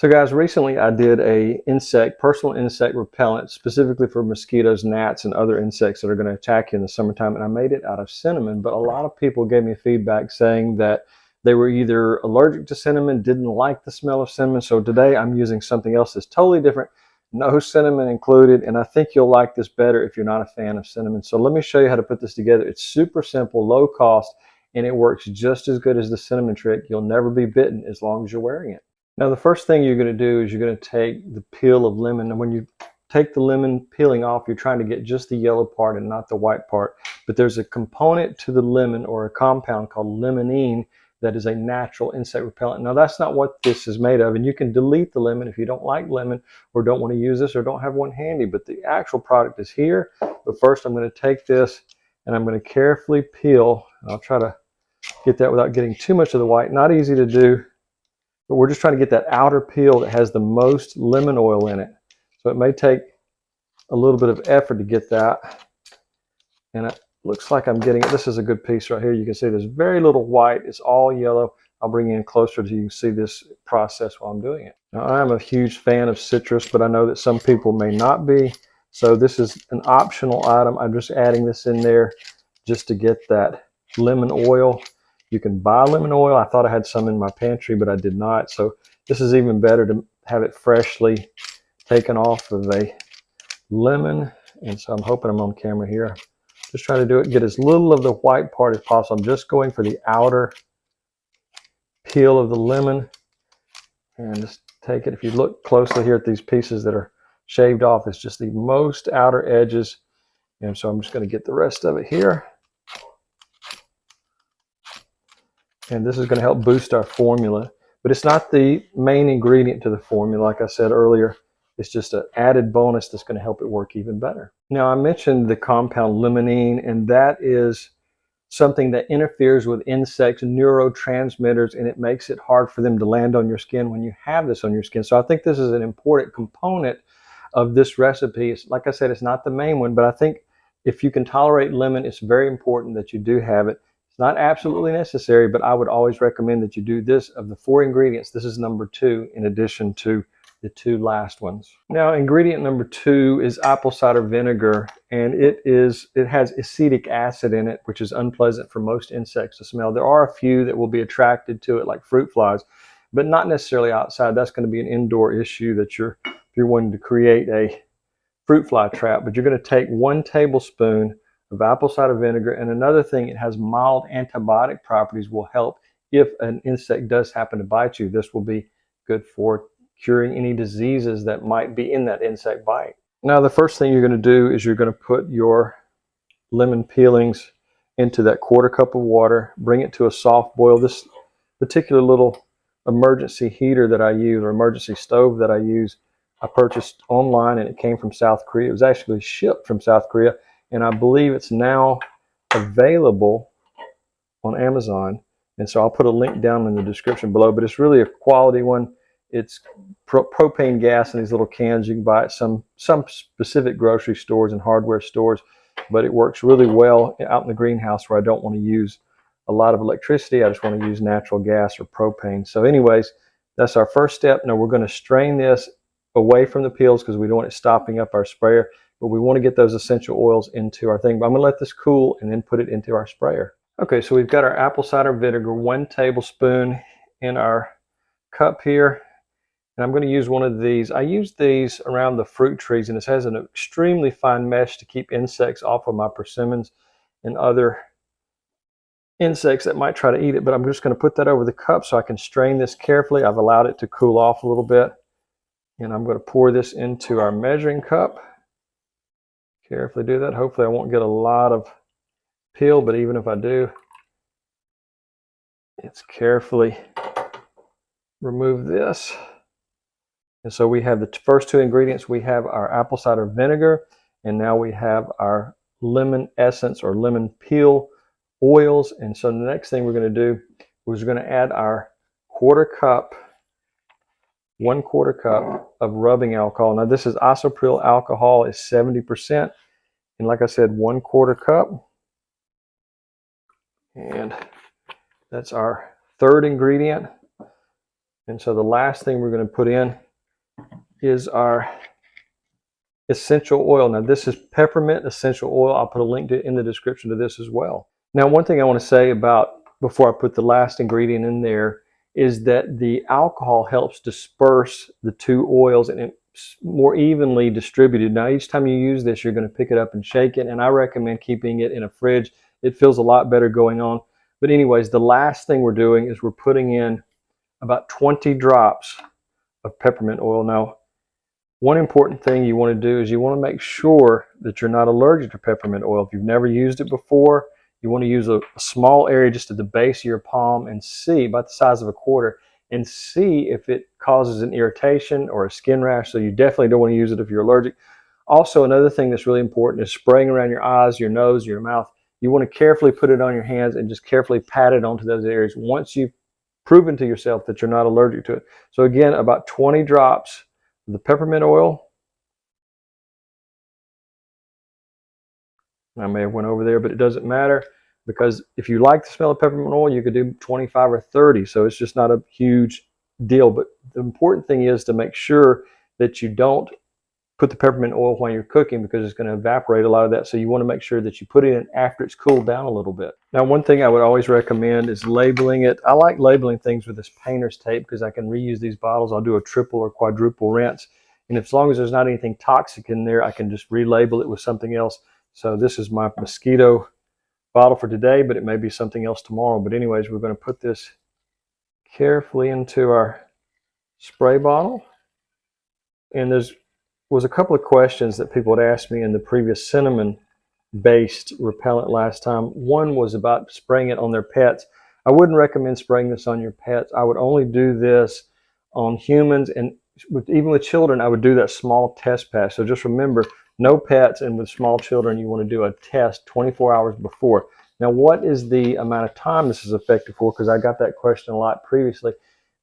So guys, recently I did a personal insect repellent specifically for mosquitoes, gnats, and other insects that are going to attack you in the summertime, and I made it out of cinnamon. But a lot of people gave me feedback saying that they were either allergic to cinnamon, didn't like the smell of cinnamon. So today I'm using something else that's totally different, no cinnamon included, and I think you'll like this better if you're not a fan of cinnamon. So let me show you how to put this together. It's super simple, low cost, and it works just as good as the cinnamon trick. You'll never be bitten as long as you're wearing it. Now the first thing you're going to do is you're going to take the peel of lemon, and when you take the lemon peeling off, you're trying to get just the yellow part and not the white part. But there's a component to the lemon, or a compound called limonene, that is a natural insect repellent. Now that's not what this is made of, and you can delete the lemon if you don't like lemon or don't want to use this or don't have one handy, but the actual product is here. But first I'm going to take this and I'm going to carefully peel, and I'll try to get that without getting too much of the white. Not easy to do, but we're just trying to get that outer peel that has the most lemon oil in it. So it may take a little bit of effort to get that. And it looks like I'm getting it. This is a good piece right here. You can see there's very little white. It's all yellow. I'll bring you in closer so you can see this process while I'm doing it. Now, I'm a huge fan of citrus, but I know that some people may not be. So this is an optional item. I'm just adding this in there just to get that lemon oil. You can buy lemon oil. I thought I had some in my pantry, but I did not. So this is even better to have it freshly taken off of a lemon. And so I'm hoping I'm on camera here. Just trying to do it, get as little of the white part as possible. I'm just going for the outer peel of the lemon. And just take it. If you look closely here at these pieces that are shaved off, it's just the most outer edges. And so I'm just going to get the rest of it here. And this is going to help boost our formula, but it's not the main ingredient to the formula. Like I said earlier, it's just an added bonus that's going to help it work even better. Now, I mentioned the compound limonene, and that is something that interferes with insects' neurotransmitters, and it makes it hard for them to land on your skin when you have this on your skin. So I think this is an important component of this recipe. Like I said, it's not the main one, but I think if you can tolerate lemon, it's very important that you do have it. It's not absolutely necessary, but I would always recommend that you do this. Of the 4 ingredients, this is number 2 in addition to the 2 last ones. Now, ingredient number 2 is apple cider vinegar, and it has acetic acid in it, which is unpleasant for most insects to smell. There are a few that will be attracted to it, like fruit flies, but not necessarily outside. That's going to be an indoor issue that if you're wanting to create a fruit fly trap. But you're going to take 1 tablespoon of apple cider vinegar, and another thing, it has mild antibiotic properties, will help if an insect does happen to bite you. This will be good for curing any diseases that might be in that insect bite. Now, the first thing you're going to do is you're going to put your lemon peelings into that 1/4 cup of water, bring it to a soft boil. This particular little emergency heater that I use, or emergency stove that I use, I purchased online, and it came from South Korea. It was actually shipped from South Korea, and I believe it's now available on Amazon. And so I'll put a link down in the description below, but it's really a quality one. It's propane gas in these little cans. You can buy it at some specific grocery stores and hardware stores, but it works really well out in the greenhouse where I don't want to use a lot of electricity. I just want to use natural gas or propane. So anyways, that's our first step. Now we're going to strain this away from the peels because we don't want it stopping up our sprayer, but we want to get those essential oils into our thing. But I'm going to let this cool and then put it into our sprayer. Okay, so we've got our apple cider vinegar, 1 tablespoon in our cup here. And I'm going to use one of these. I use these around the fruit trees, and it has an extremely fine mesh to keep insects off of my persimmons and other insects that might try to eat it. But I'm just going to put that over the cup so I can strain this carefully. I've allowed it to cool off a little bit. And I'm going to pour this into our measuring cup. Carefully do that. Hopefully I won't get a lot of peel, but even if I do, it's carefully remove this. And so we have the first 2 ingredients. We have our apple cider vinegar, and now we have our lemon essence or lemon peel oils. And so the next thing we're going to do is we're going to add our 1/4 cup of rubbing alcohol. Now this is isopropyl alcohol, is 70%. And like I said, 1/4 cup. And that's our 3rd ingredient. And so the last thing we're going to put in is our essential oil. Now this is peppermint essential oil. I'll put a link in the description to this as well. Now one thing I want to say about before I put the last ingredient in there is that the alcohol helps disperse the two oils and it's more evenly distributed. Now each time you use this, you're going to pick it up and shake it, and I recommend keeping it in a fridge. It feels a lot better going on. But anyways, the last thing we're doing is we're putting in about 20 drops of peppermint oil. Now one important thing you want to do is you want to make sure that you're not allergic to peppermint oil. If you've never used it before, you want to use a small area just at the base of your palm and see, about the size of a quarter, and see if it causes an irritation or a skin rash. So you definitely don't want to use it if you're allergic. Also, another thing that's really important is spraying around your eyes, your nose, your mouth. You want to carefully put it on your hands and just carefully pat it onto those areas once you've proven to yourself that you're not allergic to it. So again, about 20 drops the peppermint oil. I may have went over there, but it doesn't matter because if you like the smell of peppermint oil, you could do 25 or 30. So it's just not a huge deal. But the important thing is to make sure that you don't put the peppermint oil while you're cooking because it's going to evaporate a lot of that. So you want to make sure that you put it in after it's cooled down a little bit. Now, one thing I would always recommend is labeling it. I like labeling things with this painter's tape because I can reuse these bottles. I'll do a triple or quadruple rinse. And as long as there's not anything toxic in there, I can just relabel it with something else. So this is my Mosquito bottle for today, but it may be something else tomorrow. But anyways, we're going to put this carefully into our spray bottle. And there was a couple of questions that people had asked me in the previous cinnamon-based repellent last time. One was about spraying it on their pets. I wouldn't recommend spraying this on your pets. I would only do this on humans, and even with children, I would do that small test pass. So just remember, no pets, and with small children, you want to do a test 24 hours before. Now, what is the amount of time this is effective for? Because I got that question a lot previously.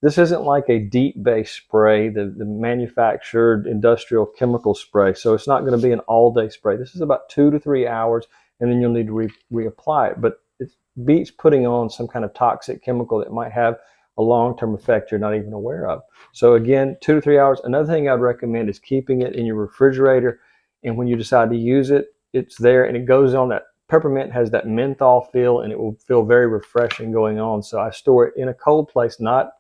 This isn't like a deep-based spray, the manufactured industrial chemical spray. So it's not going to be an all-day spray. This is about 2 to 3 hours, and then you'll need to reapply it. But it beats putting on some kind of toxic chemical that might have a long-term effect you're not even aware of. So again, 2 to 3 hours. Another thing I'd recommend is keeping it in your refrigerator. And when you decide to use it, it's there and it goes on. That peppermint has that menthol feel and it will feel very refreshing going on. So I store it in a cold place, not,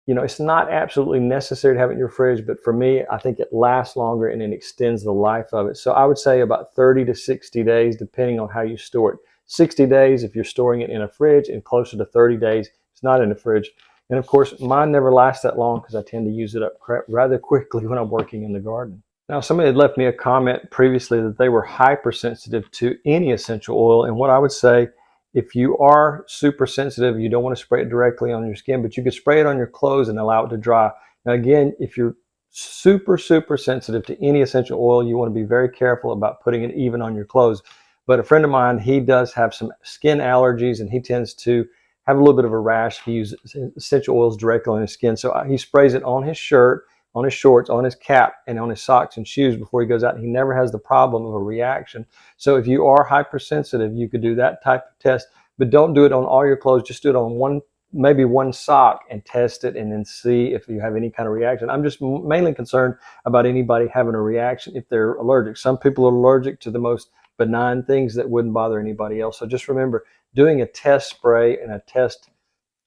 it's not absolutely necessary to have it in your fridge, but for me, I think it lasts longer and it extends the life of it. So I would say about 30 to 60 days, depending on how you store it. 60 days if you're storing it in a fridge, and closer to 30 days it's not in the fridge. And of course, mine never lasts that long because I tend to use it up rather quickly when I'm working in the garden. Now, somebody had left me a comment previously that they were hypersensitive to any essential oil. And what I would say, if you are super sensitive, you don't want to spray it directly on your skin, but you could spray it on your clothes and allow it to dry. Now, again, if you're super sensitive to any essential oil, you want to be very careful about putting it even on your clothes. But a friend of mine, he does have some skin allergies and he tends to have a little bit of a rash. He uses essential oils directly on his skin. So he sprays it on his shirt, on his shorts, on his cap, and on his socks and shoes before he goes out. He never has the problem of a reaction. So if you are hypersensitive, you could do that type of test, but don't do it on all your clothes. Just do it on maybe one sock and test it and then see if you have any kind of reaction. I'm just mainly concerned about anybody having a reaction if they're allergic. Some people are allergic to the most benign things that wouldn't bother anybody else. So just remember, doing a test spray and a test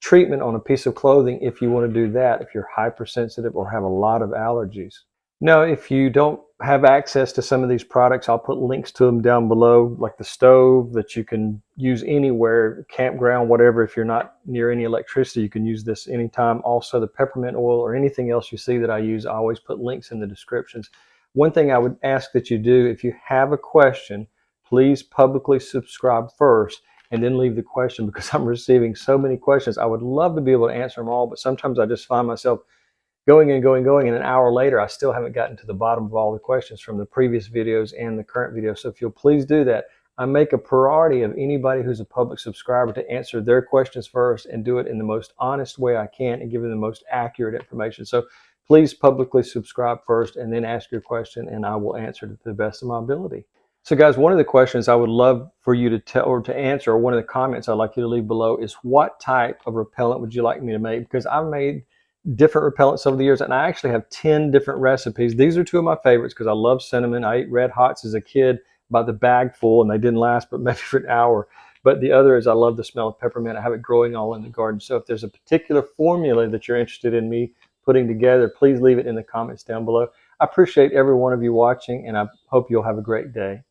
treatment on a piece of clothing if you want to do that if you're hypersensitive or have a lot of allergies. Now, if you don't have access to some of these products, I'll put links to them down below, like the stove that you can use anywhere, campground, whatever. If you're not near any electricity, you can use this anytime. Also, the peppermint oil or anything else you see that I use, I always put links in the descriptions. One thing I would ask that you do, if you have a question, please publicly subscribe first and then leave the question, because I'm receiving so many questions. I would love to be able to answer them all, but sometimes I just find myself going and an hour later, I still haven't gotten to the bottom of all the questions from the previous videos and the current video. So if you'll please do that, I make a priority of anybody who's a public subscriber to answer their questions first and do it in the most honest way I can and give them the most accurate information. So please publicly subscribe first and then ask your question, and I will answer it to the best of my ability. So guys, one of the questions I would love for you to tell or to answer, or one of the comments I'd like you to leave below, is what type of repellent would you like me to make? Because I've made different repellents over the years, and I actually have 10 different recipes. These are two of my favorites because I love cinnamon. I ate Red Hots as a kid by the bag full, and they didn't last but maybe for an hour. But the other is I love the smell of peppermint. I have it growing all in the garden. So if there's a particular formula that you're interested in me putting together, please leave it in the comments down below. I appreciate every one of you watching, and I hope you'll have a great day.